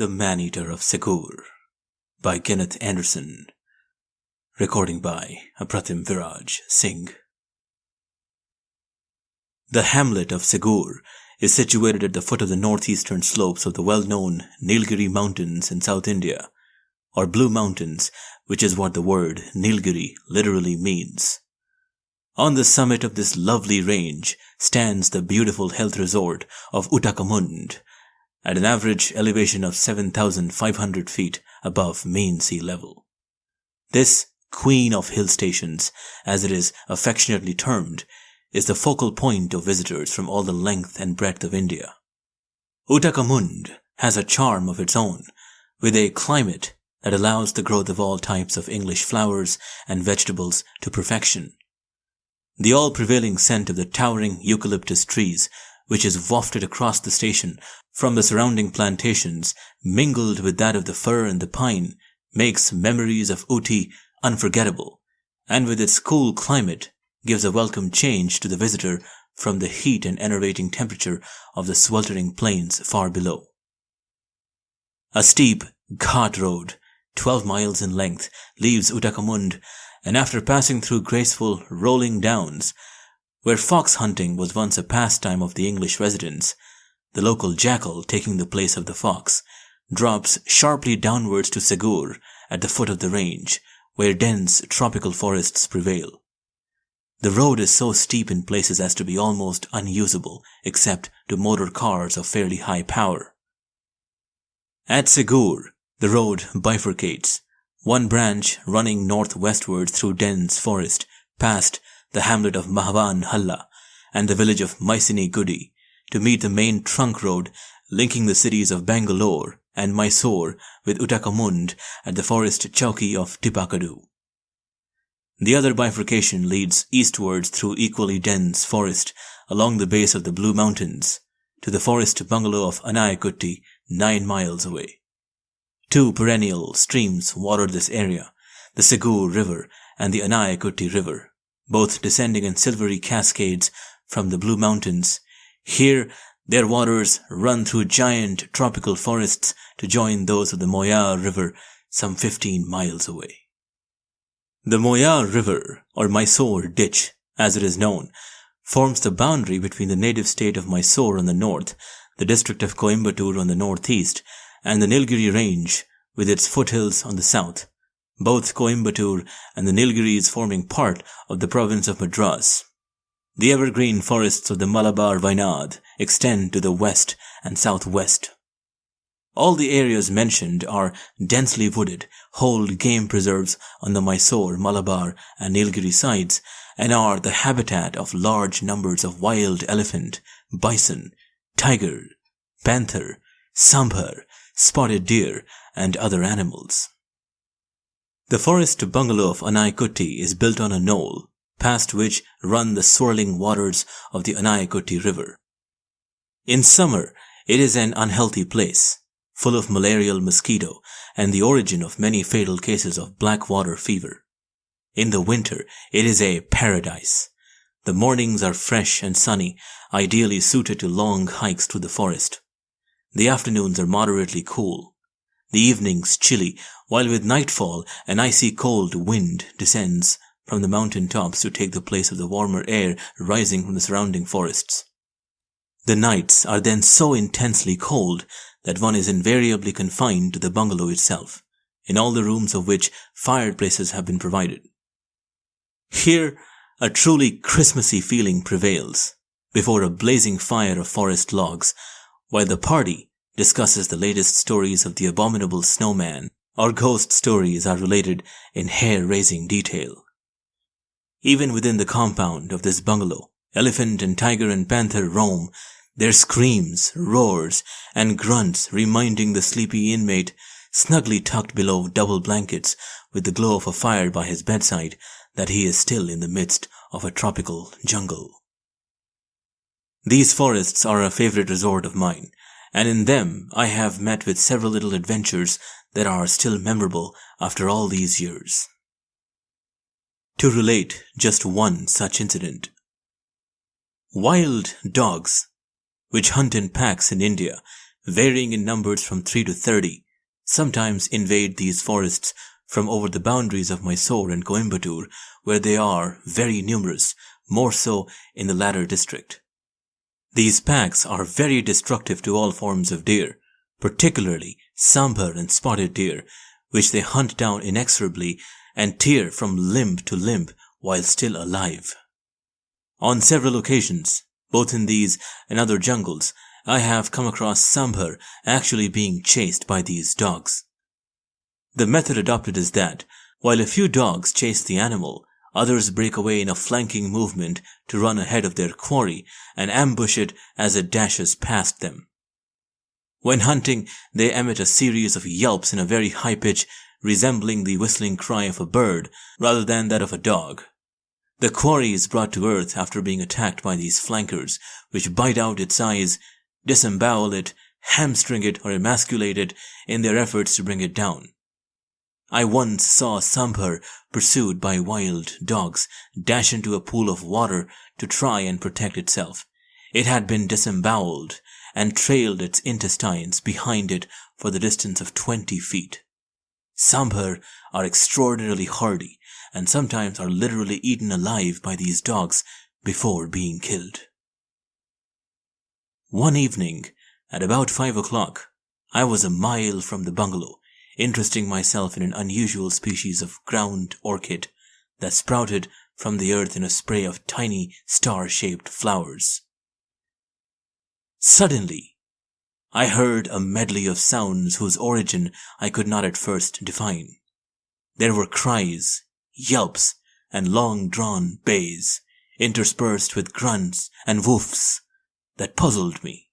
The Man-Eater of Segur by Kenneth Anderson. Recording by Apratim Viraj Singh. The hamlet of Segur is situated at the foot of the northeastern slopes of the well-known Nilgiri Mountains in South India, or Blue Mountains, which is what the word Nilgiri literally means. On the summit of this lovely range stands the beautiful health resort of Uttakamund, at an average elevation of 7,500 feet above mean sea level. This queen of hill stations, as it is affectionately termed, is the focal point of visitors from all the length and breadth of India. Uttakamund has a charm of its own, with a climate that allows the growth of all types of English flowers and vegetables to perfection. The all-prevailing scent of the towering eucalyptus trees, which is wafted across the station from the surrounding plantations, mingled with that of the fir and the pine, makes memories of Ooty unforgettable, and with its cool climate gives a welcome change to the visitor from the heat and enervating temperature of the sweltering plains far below. A steep ghat road, 12 miles in length, leaves Uttakamund, and after passing through graceful rolling downs, where fox hunting was once a pastime of the English residents, the local jackal taking the place of the fox, drops sharply downwards to Segur at the foot of the range, where dense tropical forests prevail. The road is so steep in places as to be almost unusable except to motor cars of fairly high power. At Segur, the road bifurcates, one branch running northwestward through dense forest past the hamlet of Mahvan Halla and the village of Maisini Gudi, to meet the main trunk road linking the cities of Bangalore and Mysore with Uttakamund at the forest chowki of Tipakadu. The other bifurcation leads eastwards through equally dense forest along the base of the Blue Mountains to the forest bungalow of Anayakutty 9 miles away. Two perennial streams water this area, the Segur River and the Anayakutty River, both descending in silvery cascades from the Blue Mountains. Here, their waters run through giant tropical forests to join those of the Moya River some 15 miles away. The Moya River, or Mysore Ditch, as it is known, forms the boundary between the native state of Mysore on the north, the district of Coimbatore on the northeast, and the Nilgiri Range with its foothills on the south, both Coimbatore and the Nilgiris forming part of the province of Madras. The evergreen forests of the Malabar Wayanad extend to the west and southwest. All the areas mentioned are densely wooded, hold game preserves on the Mysore, Malabar and Nilgiri sides, and are the habitat of large numbers of wild elephant, bison, tiger, panther, sambar, spotted deer, and other animals. The forest bungalow of Anayakutty is built on a knoll, past which run the swirling waters of the Anayakutty River. In summer, it is an unhealthy place, full of malarial mosquito and the origin of many fatal cases of black water fever. In the winter, it is a paradise. The mornings are fresh and sunny, ideally suited to long hikes through the forest. The afternoons are moderately cool. The evenings chilly, while with nightfall an icy cold wind descends from the mountain tops to take the place of the warmer air rising from the surrounding forests. The nights are then so intensely cold that one is invariably confined to the bungalow itself, in all the rooms of which fireplaces have been provided. Here, a truly Christmassy feeling prevails before a blazing fire of forest logs, while the party discusses the latest stories of the abominable snowman, or ghost stories are related in hair-raising detail. Even within the compound of this bungalow, elephant and tiger and panther roam, their screams, roars, and grunts reminding the sleepy inmate, snugly tucked below double blankets with the glow of a fire by his bedside, that he is still in the midst of a tropical jungle. These forests are a favorite resort of mine, and in them I have met with several little adventures that are still memorable after all these years. To relate just one such incident. Wild dogs, which hunt in packs in India, varying in numbers from 3 to 30, sometimes invade these forests from over the boundaries of Mysore and Coimbatore, where they are very numerous, more so in the latter district. These packs are very destructive to all forms of deer, particularly sambar and spotted deer, which they hunt down inexorably and tear from limb to limb while still alive. On several occasions, both in these and other jungles, I have come across sambar actually being chased by these dogs. The method adopted is that, while a few dogs chase the animal, others break away in a flanking movement to run ahead of their quarry and ambush it as it dashes past them. When hunting, they emit a series of yelps in a very high pitch, resembling the whistling cry of a bird rather than that of a dog. The quarry is brought to earth after being attacked by these flankers, which bite out its eyes, disembowel it, hamstring it, or emasculate it in their efforts to bring it down. I once saw a sambar pursued by wild dogs dash into a pool of water to try and protect itself. It had been disemboweled and trailed its intestines behind it for the distance of 20 feet. Sambar are extraordinarily hardy and sometimes are literally eaten alive by these dogs before being killed. One evening, at about 5 o'clock, I was a mile from the bungalow, interesting myself in an unusual species of ground orchid that sprouted from the earth in a spray of tiny star-shaped flowers. Suddenly, I heard a medley of sounds whose origin I could not at first define. There were cries, yelps, and long-drawn bays, interspersed with grunts and woofs, that puzzled me.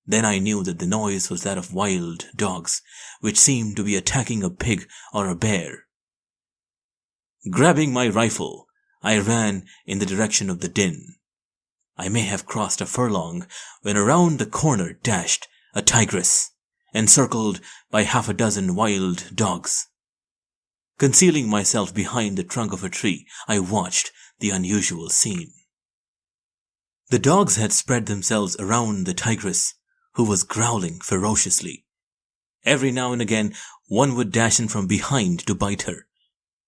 Then I knew that the noise was that of wild dogs, which seemed to be attacking a pig or a bear. Grabbing my rifle, I ran in the direction of the din. I may have crossed a furlong when around the corner dashed a tigress, encircled by half a dozen wild dogs. Concealing myself behind the trunk of a tree, I watched the unusual scene. The dogs had spread themselves around the tigress, who was growling ferociously. Every now and again, one would dash in from behind to bite her.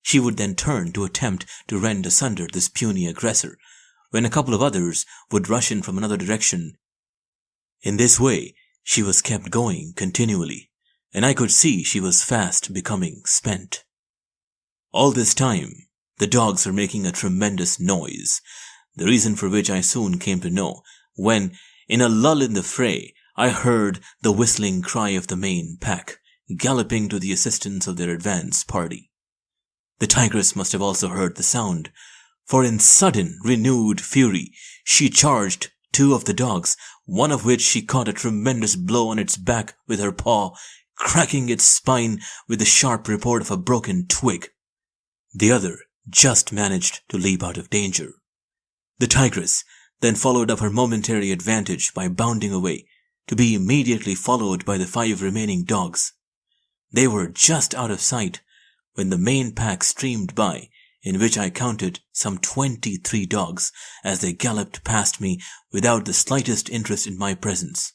She would then turn to attempt to rend asunder this puny aggressor, when a couple of others would rush in from another direction. In this way, she was kept going continually, and I could see she was fast becoming spent. All this time, the dogs were making a tremendous noise, the reason for which I soon came to know, when, in a lull in the fray, I heard the whistling cry of the main pack, galloping to the assistance of their advance party. The tigress must have also heard the sound, for in sudden, renewed fury, she charged two of the dogs, one of which she caught a tremendous blow on its back with her paw, cracking its spine with the sharp report of a broken twig. The other just managed to leap out of danger. The tigress then followed up her momentary advantage by bounding away, to be immediately followed by the 5 remaining dogs. They were just out of sight when the main pack streamed by, in which I counted some 23 dogs as they galloped past me without the slightest interest in my presence.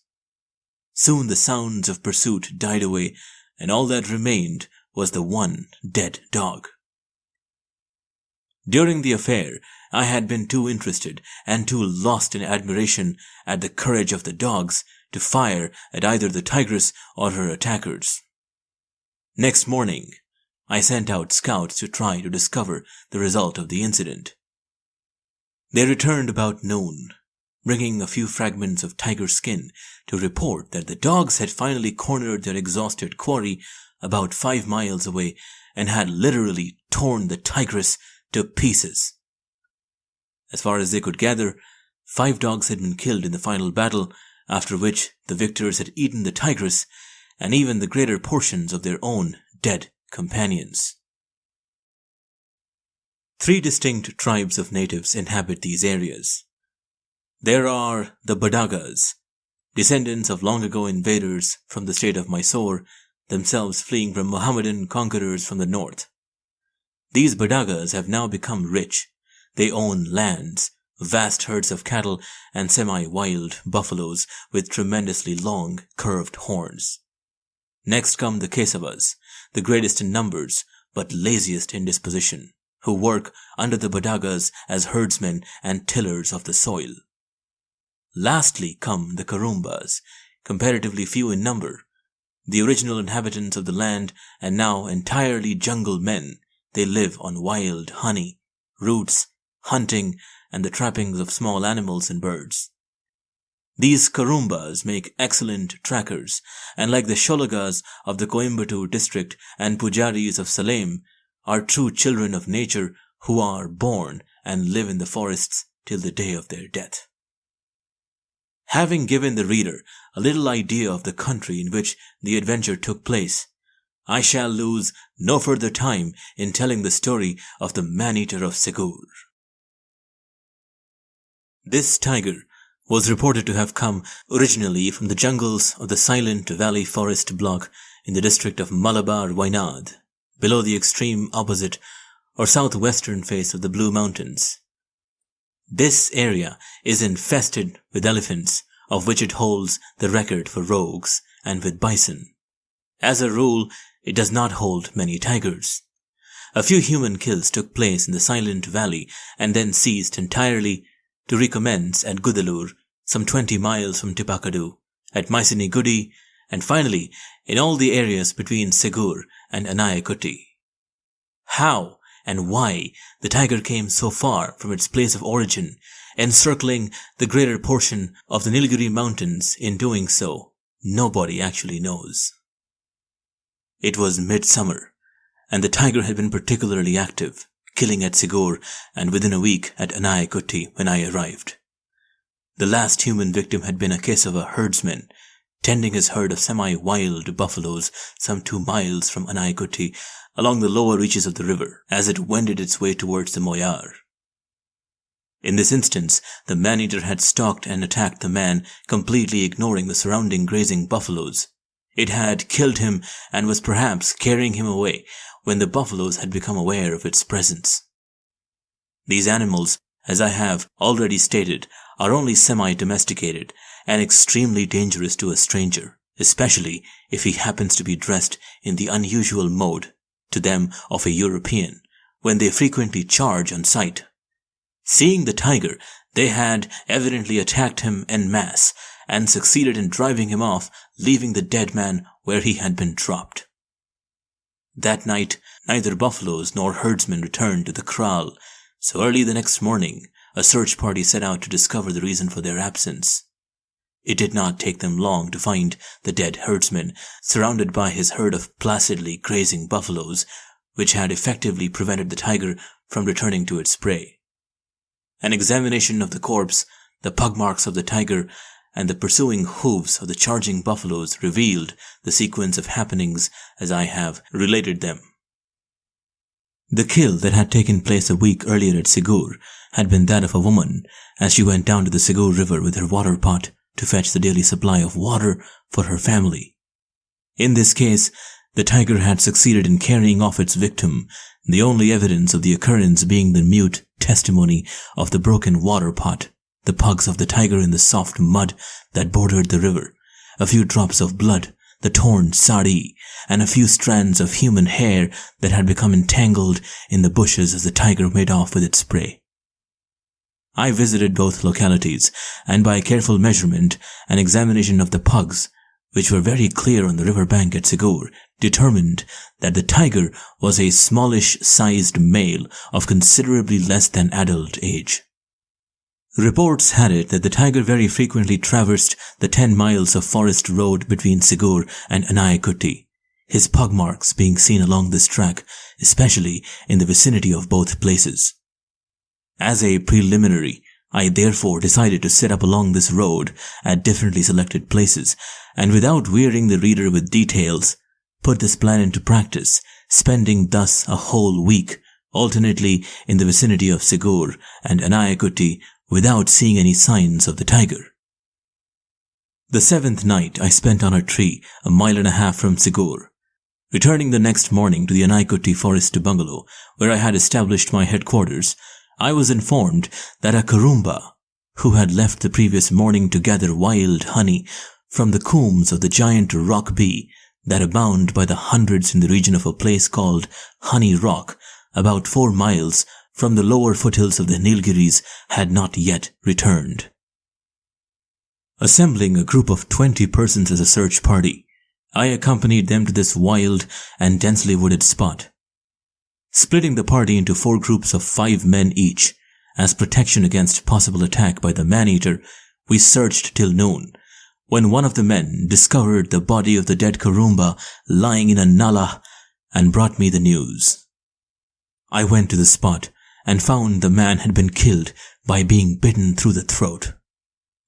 Soon the sounds of pursuit died away, and all that remained was the one dead dog. During the affair, I had been too interested and too lost in admiration at the courage of the dogs to fire at either the tigress or her attackers. Next morning, I sent out scouts to try to discover the result of the incident. They returned about noon, bringing a few fragments of tiger skin to report that the dogs had finally cornered their exhausted quarry about 5 miles away and had literally torn the tigress to pieces. As far as they could gather, 5 dogs had been killed in the final battle, after which the victors had eaten the tigress and even the greater portions of their own dead companions. 3 distinct tribes of natives inhabit these areas. There are the Badagas, descendants of long-ago invaders from the state of Mysore, themselves fleeing from Mohammedan conquerors from the north. These Badagas have now become rich. They own lands, vast herds of cattle and semi-wild buffaloes with tremendously long, curved horns. Next come the Kesavas, the greatest in numbers but laziest in disposition, who work under the Badagas as herdsmen and tillers of the soil. Lastly come the Kurumbas, comparatively few in number, the original inhabitants of the land and now entirely jungle men. They live on wild honey, roots, hunting, and the trappings of small animals and birds. These Kurumbas make excellent trackers, and like the Sholagas of the Coimbatore district and Pujaris of Salem, are true children of nature who are born and live in the forests till the day of their death. Having given the reader a little idea of the country in which the adventure took place, I shall lose no further time in telling the story of the man-eater of Segur. This tiger was reported to have come originally from the jungles of the Silent Valley Forest block in the district of Malabar Wayanad, below the extreme opposite or southwestern face of the Blue Mountains. This area is infested with elephants, of which it holds the record for rogues, and with bison. As a rule, it does not hold many tigers. A few human kills took place in the Silent Valley and then ceased entirely to recommence at Gudalur, some 20 miles from Tipakadu, at Mysinigudi, and finally in all the areas between Segur and Anayakutty. How and why the tiger came so far from its place of origin, encircling the greater portion of the Nilgiri mountains in doing so, nobody actually knows. It was midsummer, and the tiger had been particularly active, killing at Segur and within a week at Anayakutty when I arrived. The last human victim had been a Kesava herdsman, tending his herd of semi-wild buffaloes some 2 miles from Anayakutty along the lower reaches of the river as it wended its way towards the Moyar. In this instance, the man-eater had stalked and attacked the man, completely ignoring the surrounding grazing buffaloes. It had killed him and was perhaps carrying him away when the buffaloes had become aware of its presence. These animals, as I have already stated, are only semi-domesticated and extremely dangerous to a stranger, especially if he happens to be dressed in the unusual mode, to them of a European, when they frequently charge on sight. Seeing the tiger, they had evidently attacked him en masse and succeeded in driving him off, leaving the dead man where he had been dropped. That night, neither buffaloes nor herdsmen returned to the kraal, so early the next morning, a search party set out to discover the reason for their absence. It did not take them long to find the dead herdsman surrounded by his herd of placidly grazing buffaloes, which had effectively prevented the tiger from returning to its prey. An examination of the corpse, the pug marks of the tiger, and the pursuing hooves of the charging buffaloes revealed the sequence of happenings as I have related them. The kill that had taken place a week earlier at Segur had been that of a woman as she went down to the Segur River with her water pot to fetch the daily supply of water for her family. In this case, the tiger had succeeded in carrying off its victim, the only evidence of the occurrence being the mute testimony of the broken water pot, the pugs of the tiger in the soft mud that bordered the river, a few drops of blood, the torn sari, and a few strands of human hair that had become entangled in the bushes as the tiger made off with its prey. I visited both localities, and by careful measurement and examination of the pugs, which were very clear on the river bank at Segur, determined that the tiger was a smallish-sized male of considerably less than adult age. Reports had it that the tiger very frequently traversed the 10 miles of forest road between Segur and Anayakutty, his pug marks being seen along this track, especially in the vicinity of both places. As a preliminary, I therefore decided to set up along this road at differently selected places, and without wearying the reader with details, put this plan into practice, spending thus a whole week, alternately in the vicinity of Segur and Anayakutty, without seeing any signs of the tiger. The 7th night I spent on a tree 1.5 miles from Segur, returning the next morning to the Anayakutty forest bungalow, where I had established my headquarters. I was informed that a Kurumba, who had left the previous morning to gather wild honey from the combs of the giant rock bee that abound by the hundreds in the region of a place called Honey Rock, about 4 miles from the lower foothills of the Nilgiris, had not yet returned. Assembling a group of 20 persons as a search party, I accompanied them to this wild and densely wooded spot. Splitting the party into 4 groups of 5 men each, as protection against possible attack by the man-eater, we searched till noon, when one of the men discovered the body of the dead Kurumba lying in a nala and brought me the news. I went to the spot and found the man had been killed by being bitten through the throat.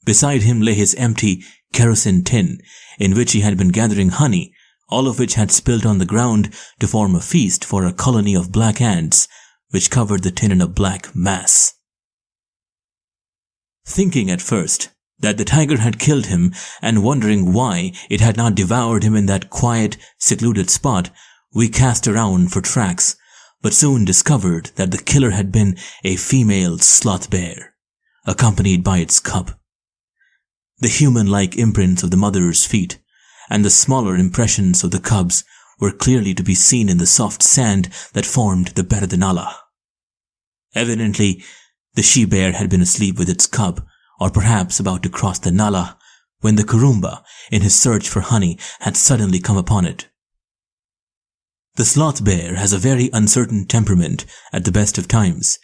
Beside him lay his empty kerosene tin, in which he had been gathering honey, all of which had spilled on the ground to form a feast for a colony of black ants, which covered the tin in a black mass. Thinking at first that the tiger had killed him and wondering why it had not devoured him in that quiet, secluded spot, we cast around for tracks, but soon discovered that the killer had been a female sloth bear, accompanied by its cub. The human-like imprints of the mother's feet and the smaller impressions of the cubs were clearly to be seen in the soft sand that formed the bed of the nala. Evidently, the she-bear had been asleep with its cub, or perhaps about to cross the nala, when the Kurumba, in his search for honey, had suddenly come upon it. The sloth bear has a very uncertain temperament at the best of times,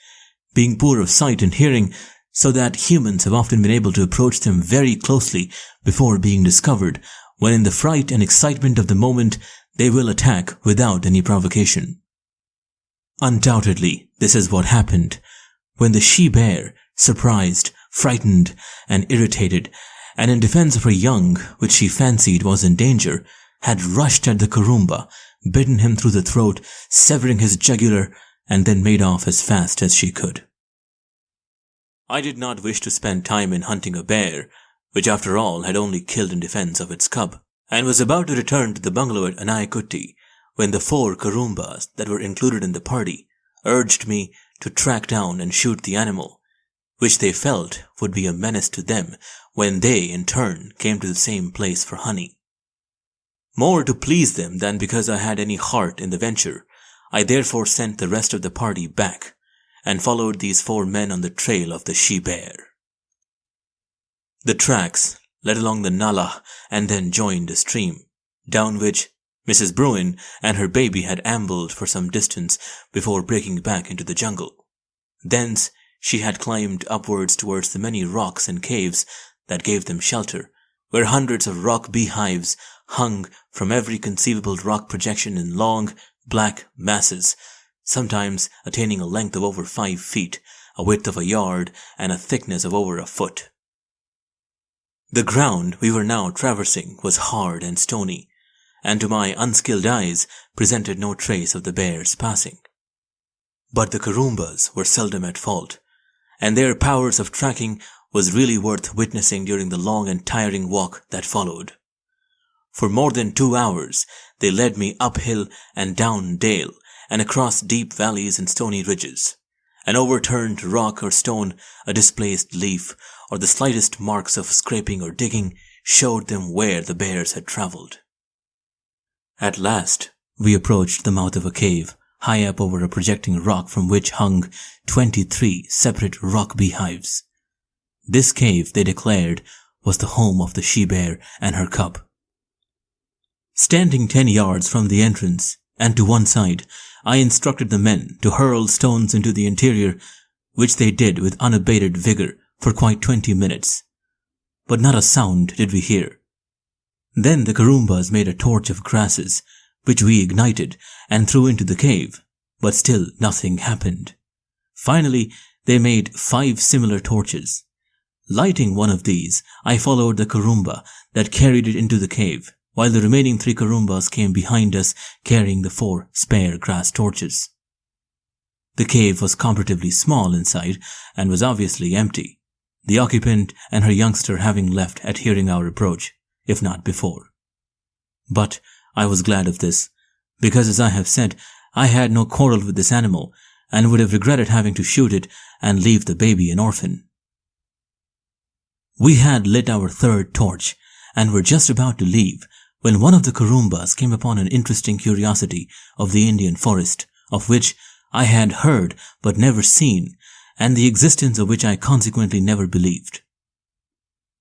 being poor of sight and hearing, so that humans have often been able to approach them very closely before being discovered, when in the fright and excitement of the moment they will attack without any provocation. Undoubtedly, this is what happened when the she-bear, surprised, frightened, and irritated, and in defense of her young, which she fancied was in danger, had rushed at the Kurumba, bitten him through the throat, severing his jugular, and then made off as fast as she could. I did not wish to spend time in hunting a bear, which after all had only killed in defense of its cub, and was about to return to the bungalow at Anaikutti when the 4 Kurumbas that were included in the party urged me to track down and shoot the animal, which they felt would be a menace to them when they, in turn, came to the same place for honey. More to please them than because I had any heart in the venture, I therefore sent the rest of the party back, and followed these 4 men on the trail of the she-bear. The tracks led along the nala and then joined a stream, down which Mrs. Bruin and her baby had ambled for some distance before breaking back into the jungle. Thence she had climbed upwards towards the many rocks and caves that gave them shelter, where hundreds of rock beehives hung from every conceivable rock projection in long, black masses, sometimes attaining a length of over 5 feet, a width of a yard, and a thickness of over a foot. The ground we were now traversing was hard and stony, and to my unskilled eyes presented no trace of the bear's passing. But the Kurumbas were seldom at fault, and their powers of tracking was really worth witnessing during the long and tiring walk that followed. For more than 2 hours they led me uphill and down dale, and across deep valleys and stony ridges. An overturned rock or stone, a displaced leaf, or the slightest marks of scraping or digging showed them where the bears had traveled. At last, we approached the mouth of a cave, high up over a projecting rock from which hung 23 separate rock beehives. This cave, they declared, was the home of the she-bear and her cub. Standing 10 yards from the entrance, and to one side, I instructed the men to hurl stones into the interior, which they did with unabated vigor for quite 20 minutes. But not a sound did we hear. Then the Kurumbas made a torch of grasses, which we ignited and threw into the cave, but still nothing happened. Finally, they made 5 similar torches. Lighting one of these, I followed the Kurumba that carried it into the cave, while the remaining 3 Kurumbas came behind us carrying the 4 spare grass torches. The cave was comparatively small inside and was obviously empty, the occupant and her youngster having left at hearing our approach, if not before. But I was glad of this, because as I have said, I had no quarrel with this animal, and would have regretted having to shoot it and leave the baby an orphan. We had lit our third torch and were just about to leave when one of the Kurumbas came upon an interesting curiosity of the Indian forest, of which I had heard but never seen, and the existence of which I consequently never believed.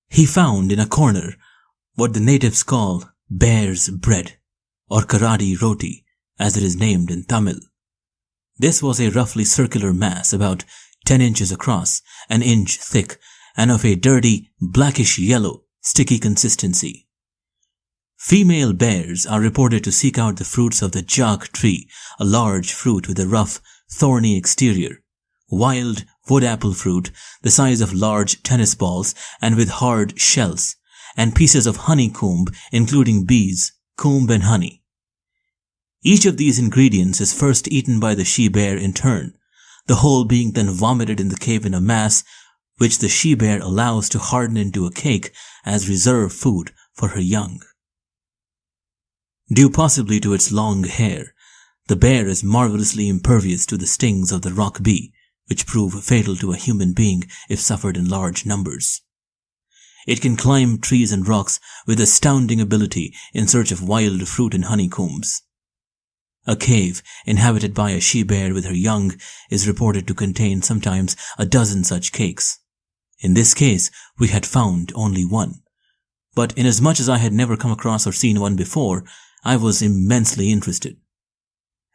He found in a corner what the natives call bear's bread, or karadi roti, as it is named in Tamil. This was a roughly circular mass about 10 inches across, an inch thick, and of a dirty, blackish yellow, sticky consistency. Female bears are reported to seek out the fruits of the jak tree, a large fruit with a rough, thorny exterior, wild wood apple fruit the size of large tennis balls and with hard shells, and pieces of honeycomb including bees, comb and honey. Each of these ingredients is first eaten by the she-bear in turn, the whole being then vomited in the cave in a mass which the she-bear allows to harden into a cake as reserve food for her young. Due possibly to its long hair, the bear is marvelously impervious to the stings of the rock bee, which prove fatal to a human being if suffered in large numbers. It can climb trees and rocks with astounding ability in search of wild fruit and honeycombs. A cave inhabited by a she-bear with her young is reported to contain sometimes a dozen such cakes. In this case, we had found only one. But inasmuch as I had never come across or seen one before, I was immensely interested.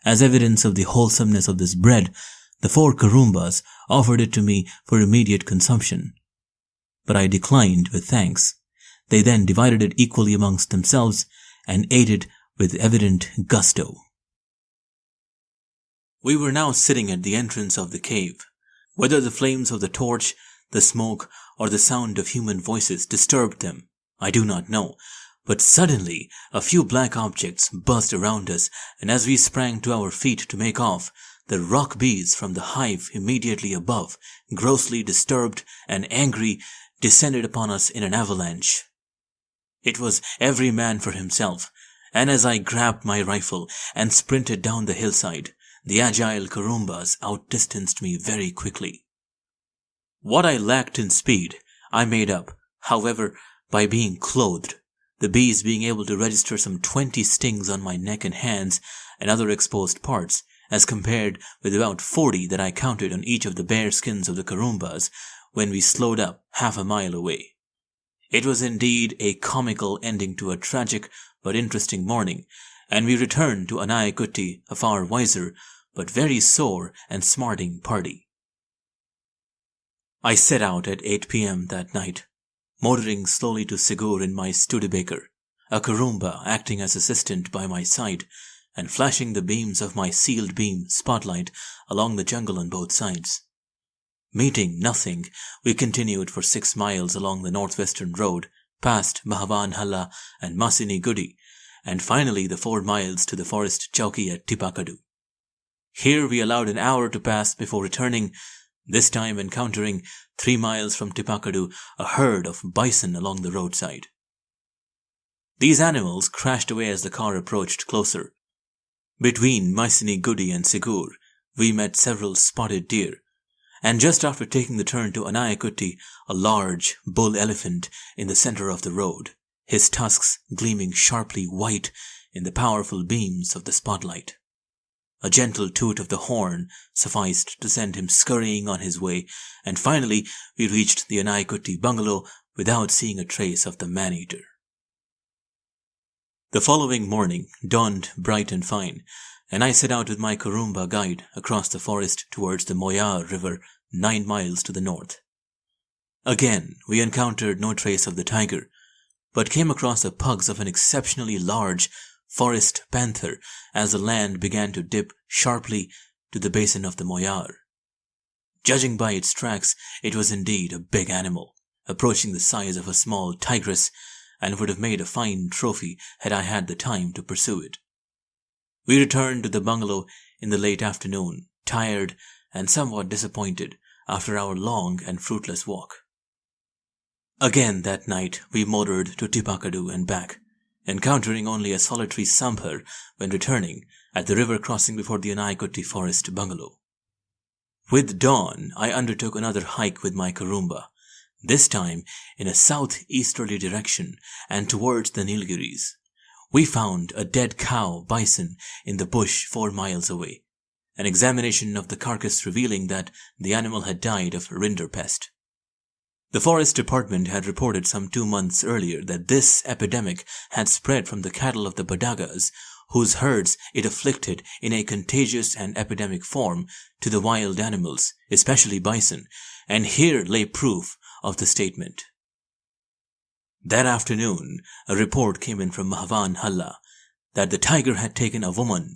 As evidence of the wholesomeness of this bread, the 4 Kurumbas offered it to me for immediate consumption. But I declined with thanks. They then divided it equally amongst themselves and ate it with evident gusto. We were now sitting at the entrance of the cave. Whether the flames of the torch, the smoke, or the sound of human voices disturbed them, I do not know, but suddenly a few black objects buzzed around us, and as we sprang to our feet to make off, the rock bees from the hive immediately above, grossly disturbed and angry, descended upon us in an avalanche. It was every man for himself, and as I grabbed my rifle and sprinted down the hillside, the agile Kurumbas outdistanced me very quickly. What I lacked in speed, I made up, however, by being clothed, the bees being able to register some 20 stings on my neck and hands and other exposed parts, as compared with about 40 that I counted on each of the bare skins of the Kurumbas when we slowed up half a mile away. It was indeed a comical ending to a tragic but interesting morning, and we returned to Anayakutty a far wiser, but very sore and smarting party. I set out at 8 p.m. that night, motoring slowly to Segur in my Studebaker, a Kurumba acting as assistant by my side, and flashing the beams of my sealed beam spotlight along the jungle on both sides. Meeting nothing, we continued for 6 miles along the northwestern road, past Mahavanhala and Masini Gudi, and finally the 4 miles to the forest chowki at Tipakadu. Here we allowed an hour to pass before returning, this time encountering 3 miles from Tipakadu a herd of bison along the roadside. These animals crashed away as the car approached closer. Between Masini Gudi and Segur, we met several spotted deer, and just after taking the turn to Anayakutty, a large bull elephant in the center of the road, his tusks gleaming sharply white in the powerful beams of the spotlight. A gentle toot of the horn sufficed to send him scurrying on his way, and finally we reached the Anayakutty bungalow without seeing a trace of the man-eater. The following morning dawned bright and fine, and I set out with my Kurumba guide across the forest towards the Moya River 9 miles to the north. Again, we encountered no trace of the tiger, but came across the pugs of an exceptionally large forest panther as the land began to dip sharply to the basin of the Moyar. Judging by its tracks, it was indeed a big animal, approaching the size of a small tigress, and would have made a fine trophy had I had the time to pursue it. We returned to the bungalow in the late afternoon, tired and somewhat disappointed after our long and fruitless walk. Again that night we motored to Tipakadu and back, encountering only a solitary Sambhar when returning at the river crossing before the Anayakutty forest bungalow. With dawn, I undertook another hike with my Kurumba, this time in a southeasterly direction and towards the Nilgiris. We found a dead cow bison in the bush 4 miles away, an examination of the carcass revealing that the animal had died of rinderpest. The forest department had reported some 2 months earlier that this epidemic had spread from the cattle of the Badagas, whose herds it afflicted in a contagious and epidemic form, to the wild animals, especially bison, and here lay proof of the statement. That afternoon, a report came in from Mahvan Halla that the tiger had taken a woman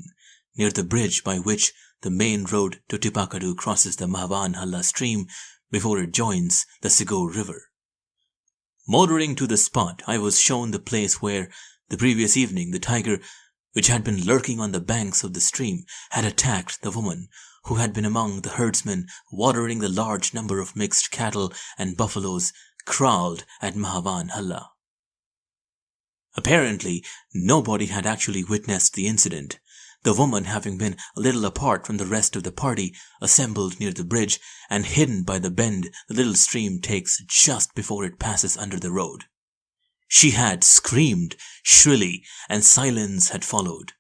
near the bridge by which the main road to Tipakadu crosses the Mahvan Halla stream before it joins the Segur river. Motoring to the spot, I was shown the place where, the previous evening, the tiger, which had been lurking on the banks of the stream, had attacked the woman who had been among the herdsmen watering the large number of mixed cattle and buffaloes kraaled at Mahvan Halla. Apparently, nobody had actually witnessed the incident, the woman having been a little apart from the rest of the party assembled near the bridge and hidden by the bend the little stream takes just before it passes under the road. She had screamed shrilly, and silence had followed.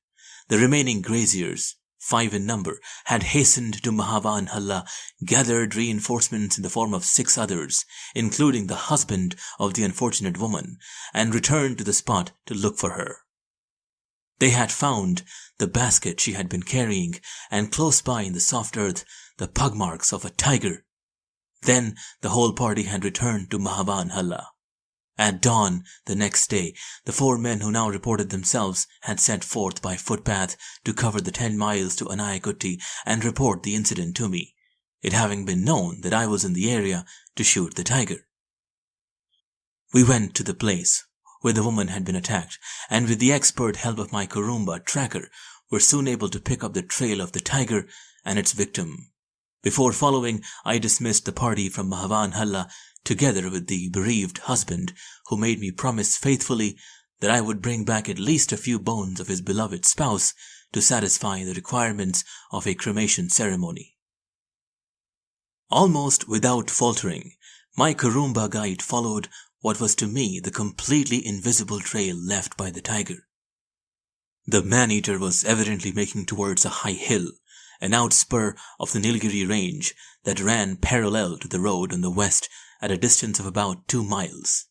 The remaining graziers, 5 in number, had hastened to Mahvan Halla, gathered reinforcements in the form of 6 others, including the husband of the unfortunate woman, and returned to the spot to look for her. They had found the basket she had been carrying, and close by in the soft earth the pug marks of a tiger. Then the whole party had returned to Mahvan Halla. At dawn the next day, the 4 men who now reported themselves had set forth by footpath to cover the 10 miles to Anayakutty and report the incident to me, it having been known that I was in the area to shoot the tiger. We went to the place where the woman had been attacked, and with the expert help of my Kurumba tracker, were soon able to pick up the trail of the tiger and its victim. Before following, I dismissed the party from Mahvan Halla, together with the bereaved husband, who made me promise faithfully that I would bring back at least a few bones of his beloved spouse to satisfy the requirements of a cremation ceremony. Almost without faltering, my Kurumba guide followed what was to me the completely invisible trail left by the tiger. The man-eater was evidently making towards a high hill, an outspur of the Nilgiri range that ran parallel to the road on the west at a distance of about 2 miles.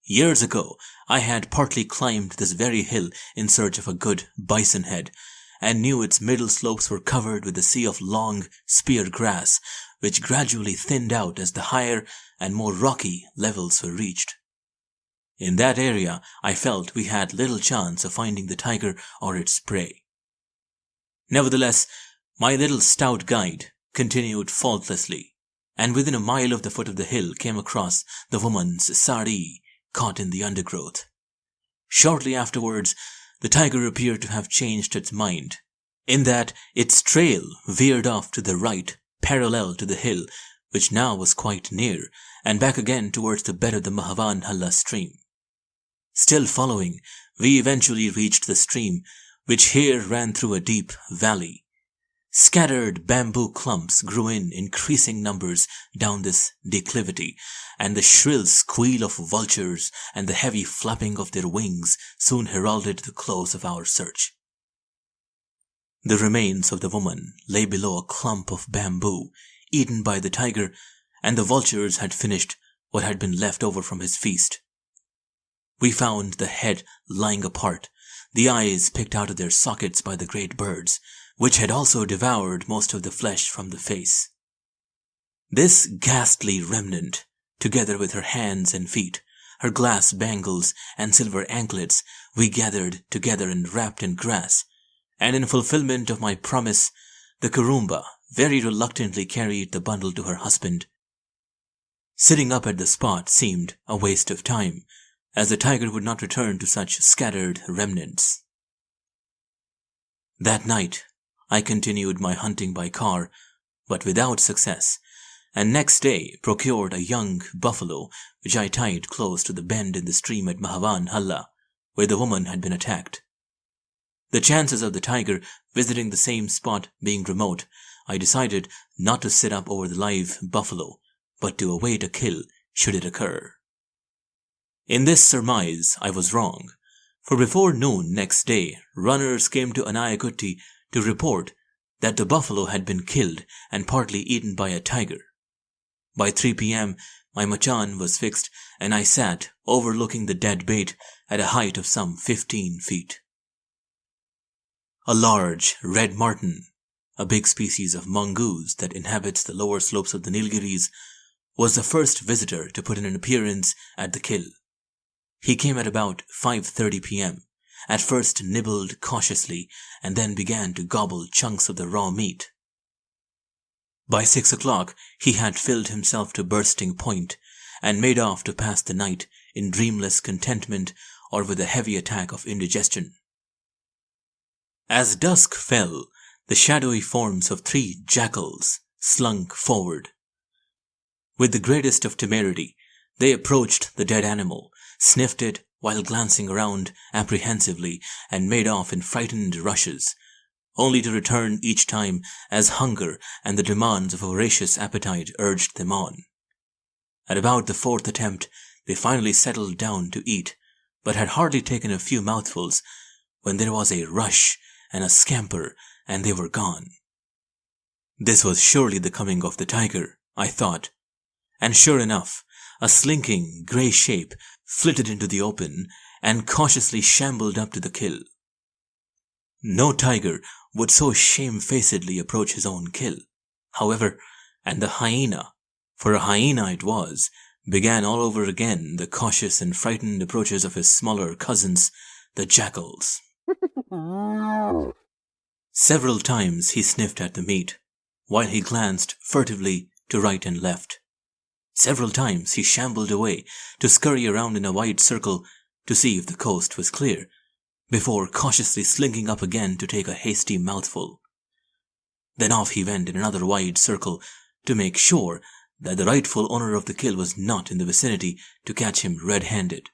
Years ago, I had partly climbed this very hill in search of a good bison head, and knew its middle slopes were covered with a sea of long spear grass, which gradually thinned out as the higher and more rocky levels were reached. In that area, I felt we had little chance of finding the tiger or its prey. Nevertheless, my little stout guide continued faultlessly, and within a mile of the foot of the hill came across the woman's sari caught in the undergrowth. Shortly afterwards, the tiger appeared to have changed its mind, in that its trail veered off to the right, parallel to the hill, which now was quite near, and back again towards the bed of the Mahvan Halla stream. Still following, we eventually reached the stream, which here ran through a deep valley. Scattered bamboo clumps grew in increasing numbers down this declivity, and the shrill squeal of vultures and the heavy flapping of their wings soon heralded the close of our search. The remains of the woman lay below a clump of bamboo, eaten by the tiger, and the vultures had finished what had been left over from his feast. We found the head lying apart, the eyes picked out of their sockets by the great birds, which had also devoured most of the flesh from the face. This ghastly remnant, together with her hands and feet, her glass bangles and silver anklets, we gathered together and wrapped in grass, and in fulfillment of my promise, the Kurumba very reluctantly carried the bundle to her husband. Sitting up at the spot seemed a waste of time, as the tiger would not return to such scattered remnants. That night, I continued my hunting by car, but without success, and next day procured a young buffalo which I tied close to the bend in the stream at Mahvan Halla, where the woman had been attacked. The chances of the tiger visiting the same spot being remote, I decided not to sit up over the live buffalo, but to await a kill should it occur. In this surmise, I was wrong, for before noon next day, runners came to Anayakutti to report that the buffalo had been killed and partly eaten by a tiger. By 3 p.m., my machan was fixed, and I sat overlooking the dead bait at a height of some 15 feet. A large red marten, a big species of mongoose that inhabits the lower slopes of the Nilgiris, was the first visitor to put in an appearance at the kill. He came at about 5:30 p.m., at first nibbled cautiously, and then began to gobble chunks of the raw meat. By 6 o'clock, he had filled himself to bursting point, and made off to pass the night in dreamless contentment or with a heavy attack of indigestion. As dusk fell, the shadowy forms of 3 jackals slunk forward. With the greatest of temerity, they approached the dead animal, sniffed it while glancing around apprehensively, and made off in frightened rushes, only to return each time as hunger and the demands of a voracious appetite urged them on. At about the 4th attempt, they finally settled down to eat, but had hardly taken a few mouthfuls when there was a rush and a scamper, and they were gone. This was surely the coming of the tiger, I thought, and sure enough, a slinking grey shape flitted into the open and cautiously shambled up to the kill. No tiger would so shamefacedly approach his own kill, however, and the hyena, for a hyena it was, began all over again the cautious and frightened approaches of his smaller cousins, the jackals. Several times he sniffed at the meat, while he glanced furtively to right and left. Several times he shambled away to scurry around in a wide circle to see if the coast was clear, before cautiously slinking up again to take a hasty mouthful. Then off he went in another wide circle to make sure that the rightful owner of the kill was not in the vicinity to catch him red-handed.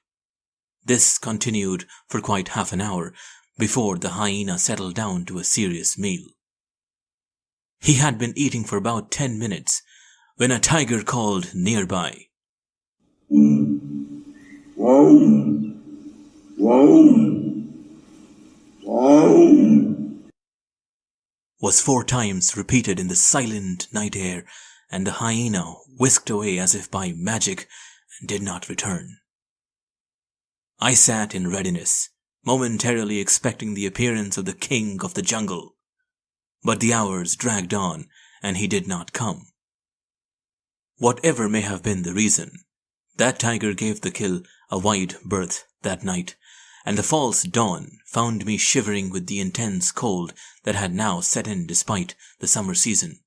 This continued for quite half an hour before the hyena settled down to a serious meal. He had been eating for about 10 minutes when a tiger called nearby. Was 4 times repeated in the silent night air, and the hyena whisked away as if by magic and did not return. I sat in readiness, momentarily expecting the appearance of the king of the jungle. But the hours dragged on, and he did not come. Whatever may have been the reason, that tiger gave the kill a wide berth that night, and the false dawn found me shivering with the intense cold that had now set in despite the summer season.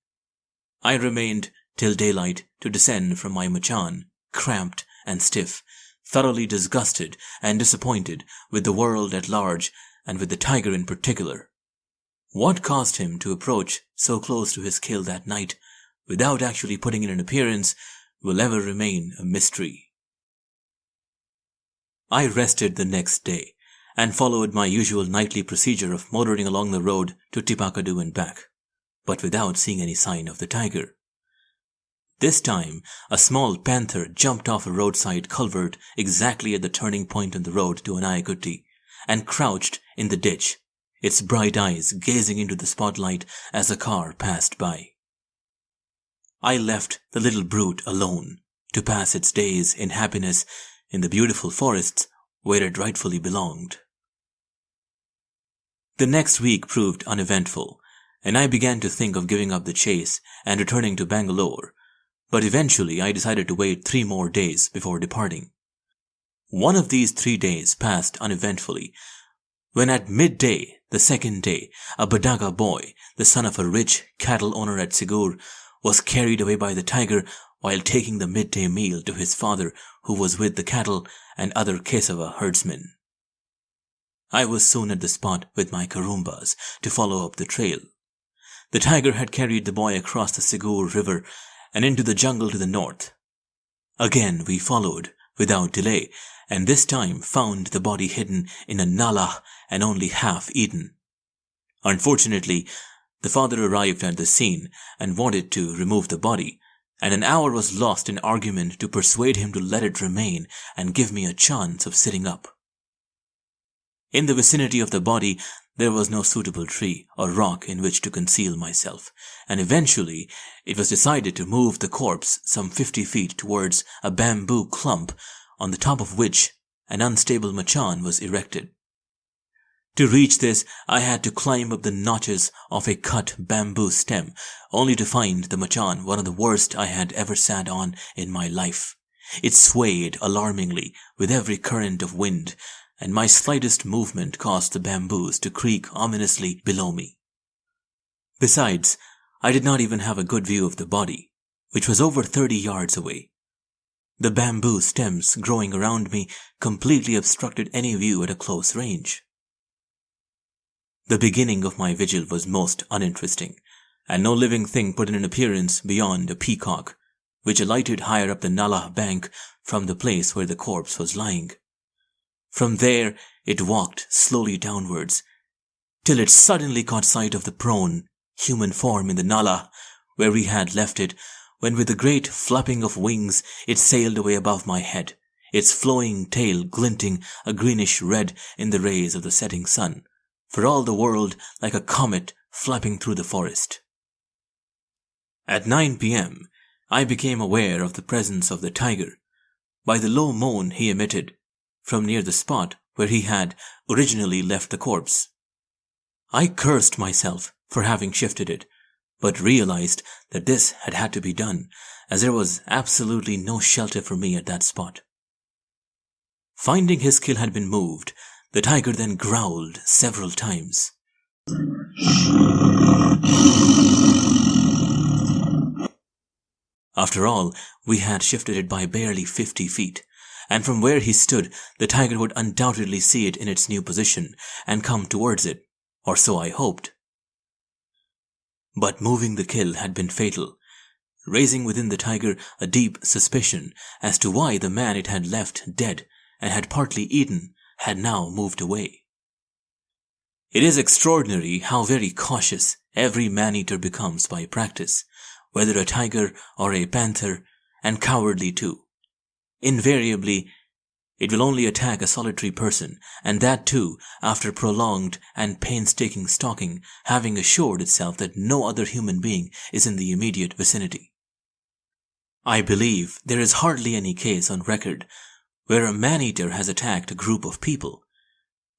I remained till daylight to descend from my machan, cramped and stiff, thoroughly disgusted and disappointed with the world at large and with the tiger in particular. What caused him to approach so close to his kill that night without actually putting in an appearance will ever remain a mystery. I rested the next day and followed my usual nightly procedure of motoring along the road to Tipakadu and back, but without seeing any sign of the tiger. This time, a small panther jumped off a roadside culvert exactly at the turning point on the road to Anayakutti and crouched in the ditch, its bright eyes gazing into the spotlight as the car passed by. I left the little brute alone to pass its days in happiness in the beautiful forests where it rightfully belonged. The next week proved uneventful, and I began to think of giving up the chase and returning to Bangalore, but eventually I decided to wait 3 more days before departing. One of these 3 days passed uneventfully, when at midday, the second day, a Badaga boy, the son of a rich cattle owner at Segur, was carried away by the tiger while taking the midday meal to his father, who was with the cattle and other Kesava herdsmen. I was soon at the spot with my Karumbas to follow up the trail. The tiger had carried the boy across the Segur river and into the jungle to the north. Again we followed without delay, and this time found the body hidden in a nala and only half eaten. Unfortunately, The father arrived at the scene and wanted to remove the body, and an hour was lost in argument to persuade him to let it remain and give me a chance of sitting up. In the vicinity of the body, there was no suitable tree or rock in which to conceal myself, and eventually it was decided to move the corpse some 50 feet towards a bamboo clump on the top of which an unstable machan was erected. To reach this, I had to climb up the notches of a cut bamboo stem, only to find the machan one of the worst I had ever sat on in my life. It swayed alarmingly with every current of wind, and my slightest movement caused the bamboos to creak ominously below me. Besides, I did not even have a good view of the body, which was over 30 yards away. The bamboo stems growing around me completely obstructed any view at a close range. The beginning of my vigil was most uninteresting, and no living thing put in an appearance beyond a peacock, which alighted higher up the Nala bank from the place where the corpse was lying. From there it walked slowly downwards, till it suddenly caught sight of the prone human form in the Nala, where we had left it, when with a great flapping of wings it sailed away above my head, its flowing tail glinting a greenish red in the rays of the setting sun, for all the world like a comet flapping through the forest. At 9 p.m., I became aware of the presence of the tiger by the low moan he emitted from near the spot where he had originally left the corpse. I cursed myself for having shifted it, but realized that this had to be done, as there was absolutely no shelter for me at that spot. Finding his kill had been moved, the tiger then growled several times. After all, we had shifted it by barely 50 feet, and from where he stood, the tiger would undoubtedly see it in its new position and come towards it, or so I hoped. But moving the kill had been fatal, raising within the tiger a deep suspicion as to why the man it had left dead and had partly eaten had now moved away. It is extraordinary how very cautious every man-eater becomes by practice, whether a tiger or a panther, and cowardly too. Invariably, it will only attack a solitary person, and that too after prolonged and painstaking stalking, having assured itself that no other human being is in the immediate vicinity. I believe there is hardly any case on record where a man-eater has attacked a group of people,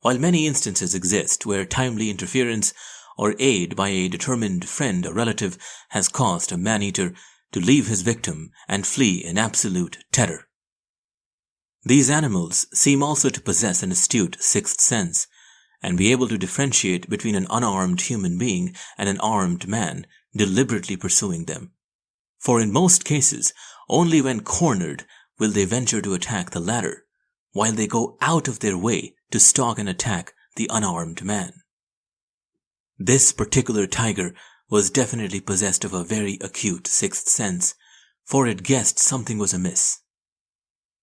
while many instances exist where timely interference or aid by a determined friend or relative has caused a man-eater to leave his victim and flee in absolute terror. These animals seem also to possess an astute sixth sense, and be able to differentiate between an unarmed human being and an armed man deliberately pursuing them. For in most cases, only when cornered will they venture to attack the latter, while they go out of their way to stalk and attack the unarmed man. This particular tiger was definitely possessed of a very acute sixth sense, for it guessed something was amiss.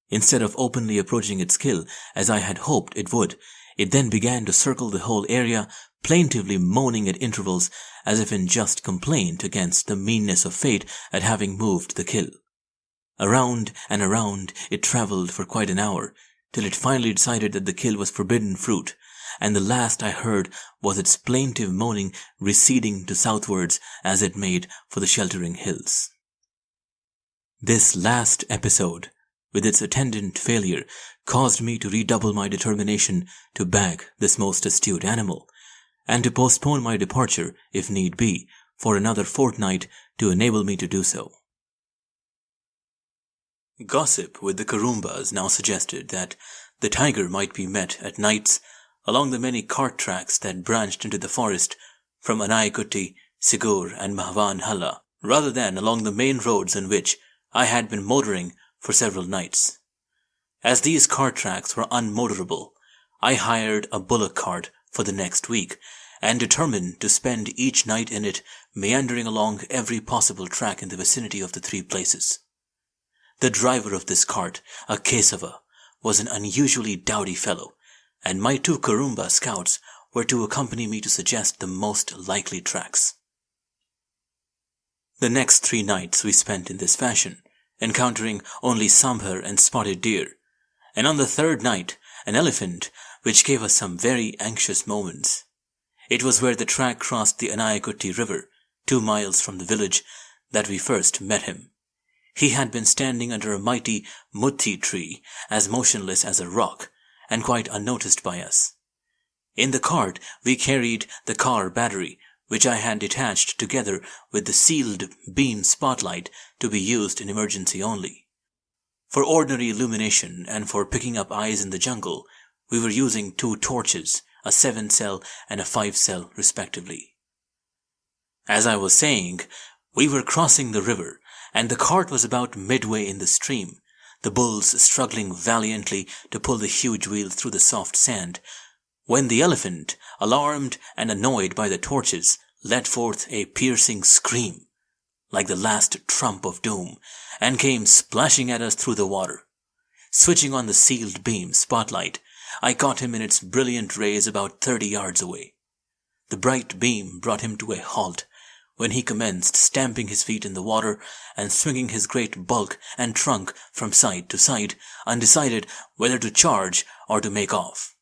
Instead of openly approaching its kill, as I had hoped it would, it then began to circle the whole area, plaintively moaning at intervals as if in just complaint against the meanness of fate at having moved the kill. Around and around it travelled for quite an hour, till it finally decided that the kill was forbidden fruit, and the last I heard was its plaintive moaning receding to southwards as it made for the sheltering hills. This last episode, with its attendant failure, caused me to redouble my determination to bag this most astute animal, and to postpone my departure, if need be, for another fortnight to enable me to do so. Gossip with the Kurumbas now suggested that the tiger might be met at nights along the many cart tracks that branched into the forest from Anaikuti, Segur, and Mahvan Halla, rather than along the main roads on which I had been motoring for several nights. As these cart tracks were unmotorable, I hired a bullock cart for the next week, and determined to spend each night in it, meandering along every possible track in the vicinity of the three places. The driver of this cart, a Kesava, was an unusually dowdy fellow, and my two Kurumba scouts were to accompany me to suggest the most likely tracks. The next 3 nights we spent in this fashion, encountering only sambar and spotted deer, and on the 3rd night, an elephant, which gave us some very anxious moments. It was where the track crossed the Anayakutty river, 2 miles from the village, that we first met him. He had been standing under a mighty mutti tree, as motionless as a rock, and quite unnoticed by us. In the cart we carried the car battery, which I had detached together with the sealed beam spotlight to be used in emergency only. For ordinary illumination and for picking up eyes in the jungle, we were using 2 torches, a 7-cell and a 5-cell respectively. As I was saying, we were crossing the river, and the cart was about midway in the stream, the bulls struggling valiantly to pull the huge wheel through the soft sand, when the elephant, alarmed and annoyed by the torches, let forth a piercing scream, like the last trump of doom, and came splashing at us through the water. Switching on the sealed beam spotlight, I caught him in its brilliant rays about 30 yards away. The bright beam brought him to a halt, when he commenced stamping his feet in the water and swinging his great bulk and trunk from side to side, undecided whether to charge or to make off.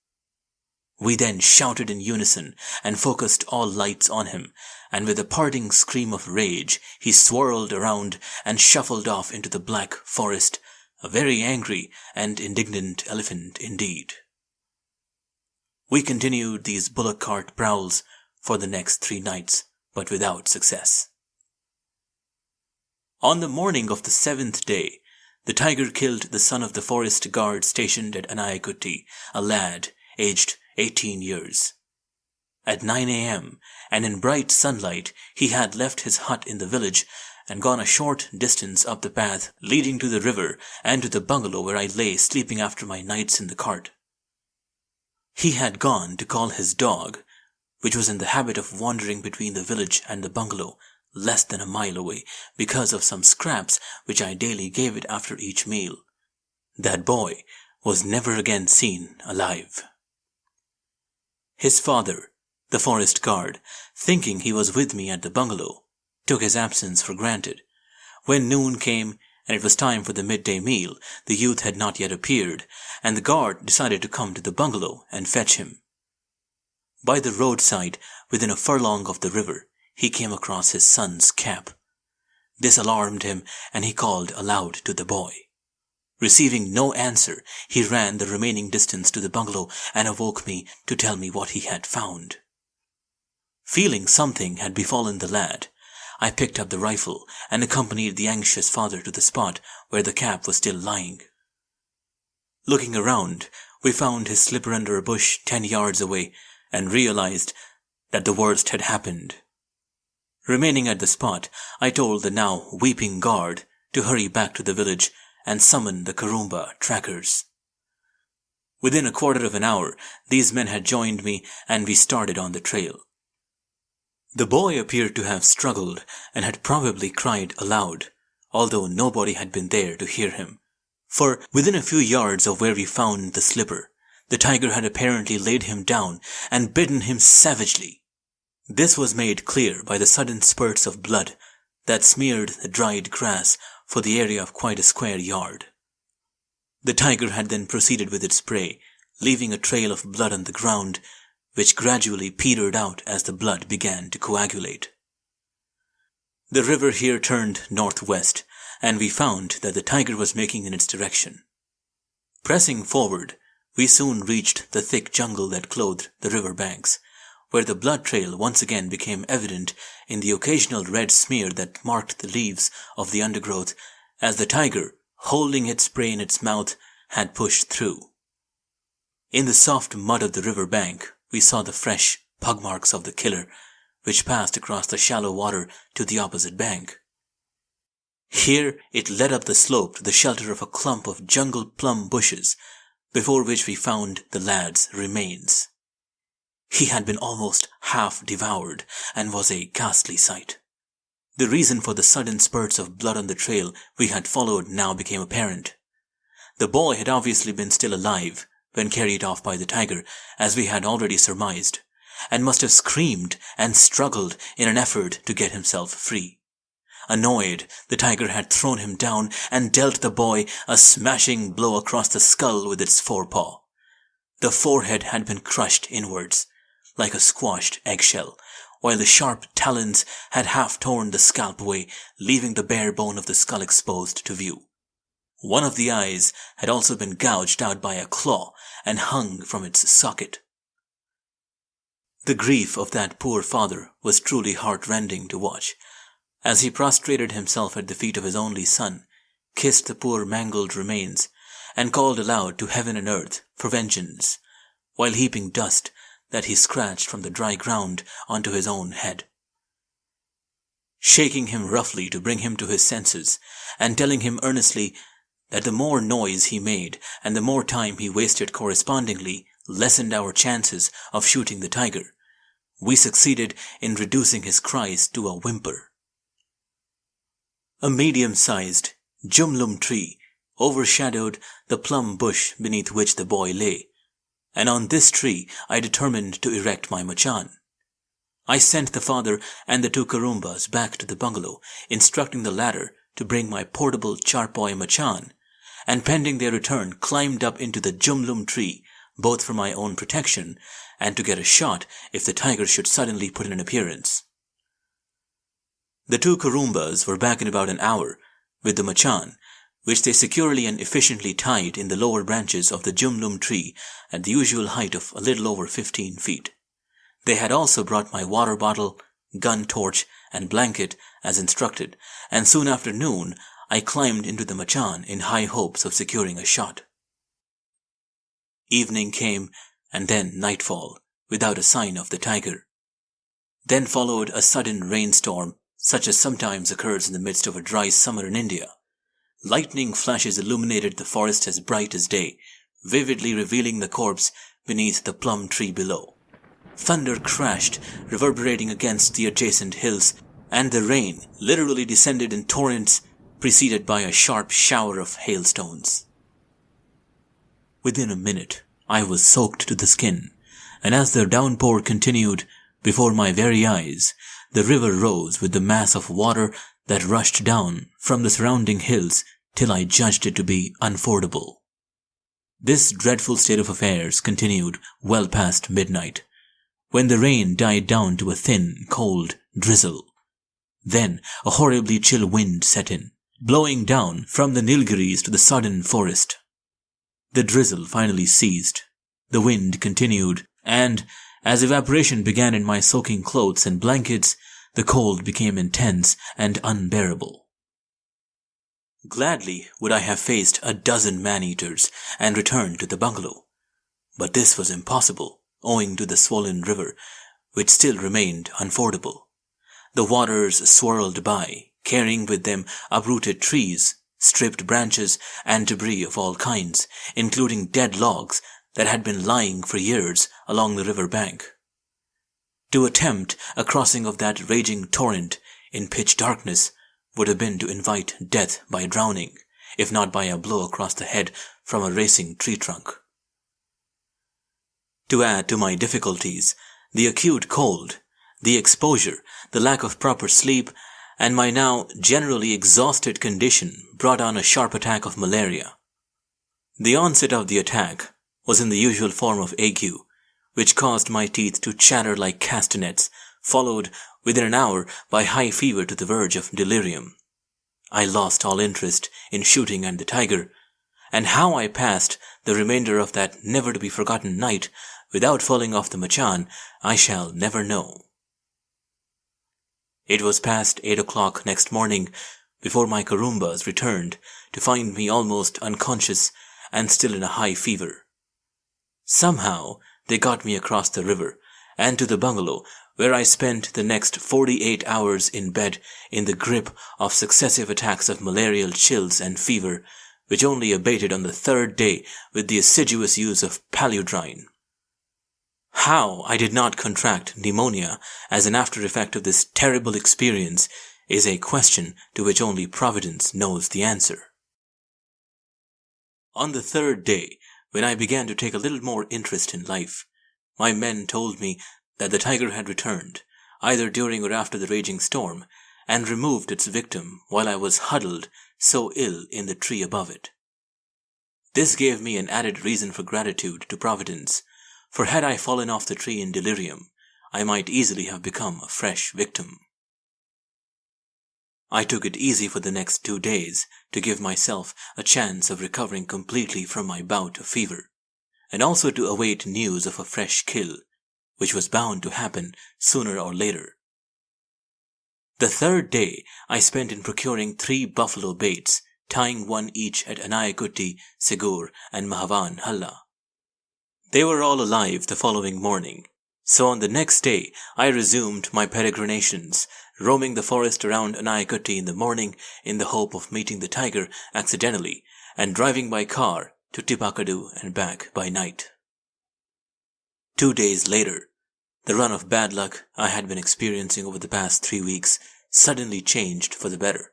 We then shouted in unison and focused all lights on him, and with a parting scream of rage, he swirled around and shuffled off into the black forest, a very angry and indignant elephant indeed. We continued these bullock cart prowls for the next 3 nights, but without success. On the morning of the 7th day, the tiger killed the son of the forest guard stationed at Anayakutty, a lad aged 18 years. At 9 a.m., and in bright sunlight, he had left his hut in the village and gone a short distance up the path leading to the river and to the bungalow where I lay sleeping after my nights in the cart. He had gone to call his dog, which was in the habit of wandering between the village and the bungalow, less than a mile away, because of some scraps which I daily gave it after each meal. That boy was never again seen alive. His father, the forest guard, thinking he was with me at the bungalow, took his absence for granted. When noon came and it was time for the midday meal, the youth had not yet appeared, and the guard decided to come to the bungalow and fetch him. By the roadside, within a furlong of the river, he came across his son's cap. This alarmed him, and he called aloud to the boy. Receiving no answer, he ran the remaining distance to the bungalow and awoke me to tell me what he had found. Feeling something had befallen the lad, I picked up the rifle and accompanied the anxious father to the spot where the cap was still lying. Looking around, we found his slipper under a bush 10 yards away and realized that the worst had happened. Remaining at the spot, I told the now weeping guard to hurry back to the village and summon the Karumba trackers. Within a quarter of an hour, these men had joined me and we started on the trail. The boy appeared to have struggled and had probably cried aloud, although nobody had been there to hear him. For within a few yards of where we found the slipper, the tiger had apparently laid him down and bitten him savagely. This was made clear by the sudden spurts of blood that smeared the dried grass for the area of quite a square yard. The tiger had then proceeded with its prey, leaving a trail of blood on the ground, which gradually petered out as the blood began to coagulate. The river here turned northwest, and we found that the tiger was making in its direction. Pressing forward, we soon reached the thick jungle that clothed the river banks, where the blood trail once again became evident in the occasional red smear that marked the leaves of the undergrowth as the tiger, holding its prey in its mouth, had pushed through. In the soft mud of the river bank, we saw the fresh pug marks of the killer, which passed across the shallow water to the opposite bank. Here it led up the slope to the shelter of a clump of jungle plum bushes, before which we found the lad's remains. He had been almost half devoured and was a ghastly sight. The reason for the sudden spurts of blood on the trail we had followed now became apparent. The boy had obviously been still alive when carried off by the tiger, as we had already surmised, and must have screamed and struggled in an effort to get himself free. Annoyed, the tiger had thrown him down and dealt the boy a smashing blow across the skull with its forepaw. The forehead had been crushed inwards, like a squashed eggshell, while the sharp talons had half torn the scalp away, leaving the bare bone of the skull exposed to view. One of the eyes had also been gouged out by a claw and hung from its socket. The grief of that poor father was truly heart-rending to watch, as he prostrated himself at the feet of his only son, kissed the poor mangled remains, and called aloud to heaven and earth for vengeance, while heaping dust that he scratched from the dry ground onto his own head. Shaking him roughly to bring him to his senses, and telling him earnestly that the more noise he made and the more time he wasted correspondingly lessened our chances of shooting the tiger, we succeeded in reducing his cries to a whimper. A medium-sized jumlum tree overshadowed the plum bush beneath which the boy lay, and on this tree I determined to erect my machan. I sent the father and the two Kurumbas back to the bungalow, instructing the latter to bring my portable charpoy machan, and pending their return climbed up into the jumlum tree, both for my own protection and to get a shot if the tiger should suddenly put in an appearance. The two Kurumbas were back in about an hour with the machan, which they securely and efficiently tied in the lower branches of the jumlum tree at the usual height of a little over 15 feet. They had also brought my water bottle, gun torch, and blanket as instructed, and soon after noon I climbed into the machan in high hopes of securing a shot. Evening came, and then nightfall, without a sign of the tiger. Then followed a sudden rainstorm, such as sometimes occurs in the midst of a dry summer in India. Lightning flashes illuminated the forest as bright as day, vividly revealing the corpse beneath the plum tree below. Thunder crashed, reverberating against the adjacent hills, and the rain literally descended in torrents, preceded by a sharp shower of hailstones. Within a minute, I was soaked to the skin, and as the downpour continued, before my very eyes, the river rose with the mass of water that rushed down from the surrounding hills till I judged it to be unfordable. This dreadful state of affairs continued well past midnight, when the rain died down to a thin, cold drizzle. Then a horribly chill wind set in, blowing down from the Nilgiris to the sodden forest. The drizzle finally ceased. The wind continued, and as evaporation began in my soaking clothes and blankets, the cold became intense and unbearable. Gladly would I have faced a dozen man-eaters and returned to the bungalow, but this was impossible, owing to the swollen river, which still remained unfordable. The waters swirled by, carrying with them uprooted trees, stripped branches, and debris of all kinds, including dead logs that had been lying for years along the river bank. To attempt a crossing of that raging torrent in pitch darkness would have been to invite death by drowning, if not by a blow across the head from a racing tree trunk. To add to my difficulties, the acute cold, the exposure, the lack of proper sleep, and my now generally exhausted condition brought on a sharp attack of malaria. The onset of the attack was in the usual form of ague, which caused my teeth to chatter like castanets, followed within an hour by high fever to the verge of delirium. I lost all interest in shooting at the tiger, and how I passed the remainder of that never-to-be-forgotten night without falling off the machan, I shall never know. It was past 8 o'clock next morning before my Kurumbas returned to find me almost unconscious and still in a high fever. Somehow they got me across the river and to the bungalow, where I spent the next 48 hours in bed in the grip of successive attacks of malarial chills and fever, which only abated on the third day with the assiduous use of paleodrine. How I did not contract pneumonia as an after-effect of this terrible experience is a question to which only Providence knows the answer. On the third day, when I began to take a little more interest in life, my men told me that the tiger had returned, either during or after the raging storm, and removed its victim while I was huddled so ill in the tree above it. This gave me an added reason for gratitude to Providence, for had I fallen off the tree in delirium, I might easily have become a fresh victim. I took it easy for the next 2 days to give myself a chance of recovering completely from my bout of fever, and also to await news of a fresh kill, which was bound to happen sooner or later. The 3rd day I spent in procuring 3 buffalo baits, tying one each at Anayakutti, Segur, and Mahavan Halla. They were all alive the following morning, so on the next day I resumed my peregrinations, roaming the forest around Anayakutti in the morning in the hope of meeting the tiger accidentally, and driving by car to Tipakadu and back by night. 2 days later, the run of bad luck I had been experiencing over the past 3 weeks suddenly changed for the better.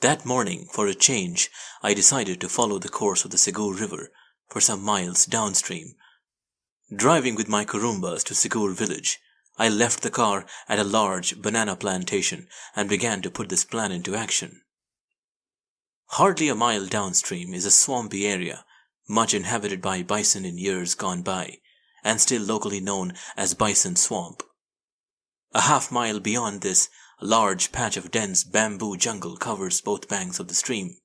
That morning, for a change, I decided to follow the course of the Segur River for some miles downstream. Driving with my Kurumbas to Segur village, I left the car at a large banana plantation and began to put this plan into action. Hardly a mile downstream is a swampy area, much inhabited by bison in years gone by, and still locally known as Bison Swamp. A half-mile beyond this, a large patch of dense bamboo jungle covers both banks of the stream.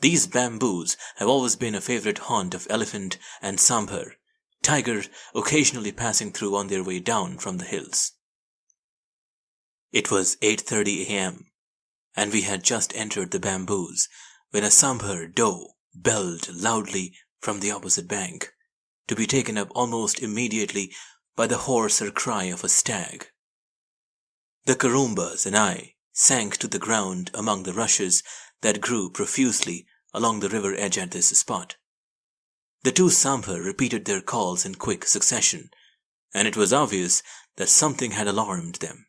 These bamboos have always been a favorite haunt of elephant and sambhar, tigers occasionally passing through on their way down from the hills. It was 8:30 a.m., and we had just entered the bamboos when a sambhar doe bellowed loudly from the opposite bank, to be taken up almost immediately by the hoarser cry of a stag. The Kurumbas and I sank to the ground among the rushes that grew profusely along the river edge at this spot. The 2 sambhar repeated their calls in quick succession, and it was obvious that something had alarmed them.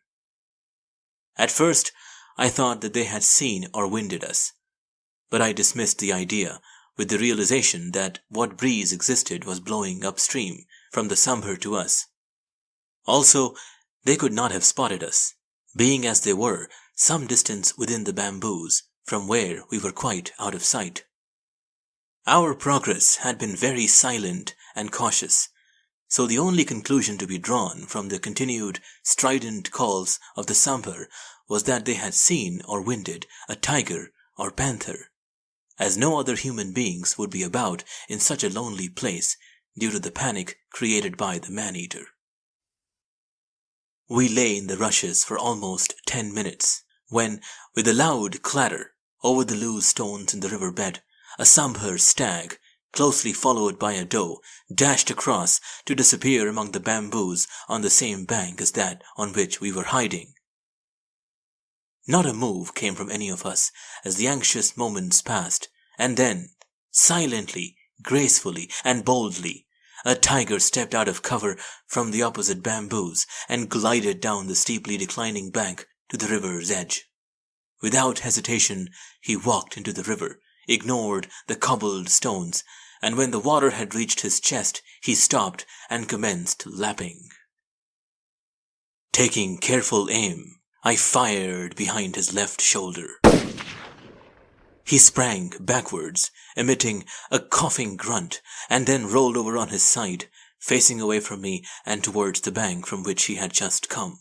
At first, I thought that they had seen or winded us, but I dismissed the idea with the realization that what breeze existed was blowing upstream from the sambhar to us. Also, they could not have spotted us, being as they were some distance within the bamboos from where we were quite out of sight. Our progress had been very silent and cautious, so the only conclusion to be drawn from the continued strident calls of the sambhar was that they had seen or winded a tiger or panther, as no other human beings would be about in such a lonely place due to the panic created by the man-eater. We lay in the rushes for almost 10 minutes, when, with a loud clatter over the loose stones in the riverbed, a sambhar stag, closely followed by a doe, dashed across to disappear among the bamboos on the same bank as that on which we were hiding. Not a move came from any of us as the anxious moments passed, and then, silently, gracefully, and boldly, a tiger stepped out of cover from the opposite bamboos and glided down the steeply declining bank to the river's edge. Without hesitation, he walked into the river, ignored the cobbled stones, and when the water had reached his chest, he stopped and commenced lapping. Taking careful aim, I fired behind his left shoulder. He sprang backwards, emitting a coughing grunt, and then rolled over on his side, facing away from me and towards the bank from which he had just come.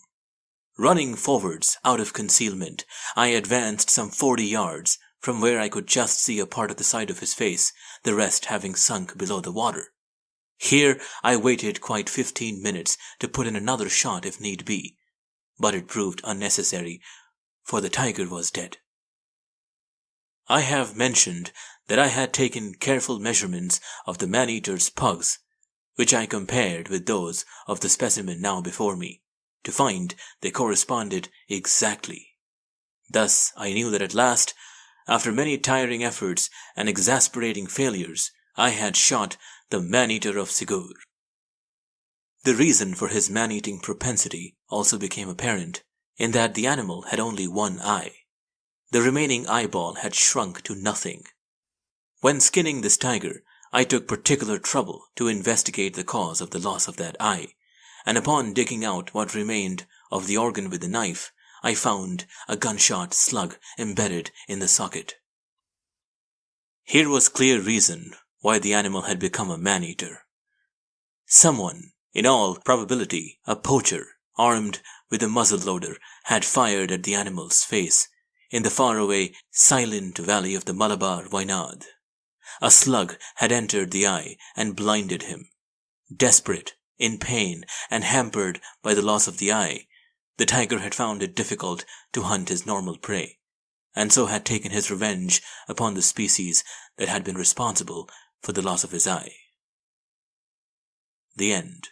Running forwards out of concealment, I advanced some 40 yards, from where I could just see a part of the side of his face, the rest having sunk below the water. Here I waited quite 15 minutes to put in another shot if need be, but it proved unnecessary, for the tiger was dead. I have mentioned that I had taken careful measurements of the man-eater's pugs, which I compared with those of the specimen now before me, to find they corresponded exactly. Thus I knew that at last, after many tiring efforts and exasperating failures, I had shot the man-eater of Segur. The reason for his man-eating propensity also became apparent, in that the animal had only one eye. The remaining eyeball had shrunk to nothing. When skinning this tiger, I took particular trouble to investigate the cause of the loss of that eye, and upon digging out what remained of the organ with the knife, I found a gunshot slug embedded in the socket. Here was clear reason why the animal had become a man-eater. Someone, in all probability a poacher, armed with a muzzle-loader, had fired at the animal's face in the faraway, silent valley of the Malabar Waynad. A slug had entered the eye and blinded him. Desperate, in pain, and hampered by the loss of the eye, the tiger had found it difficult to hunt his normal prey, and so had taken his revenge upon the species that had been responsible for the loss of his eye. The end.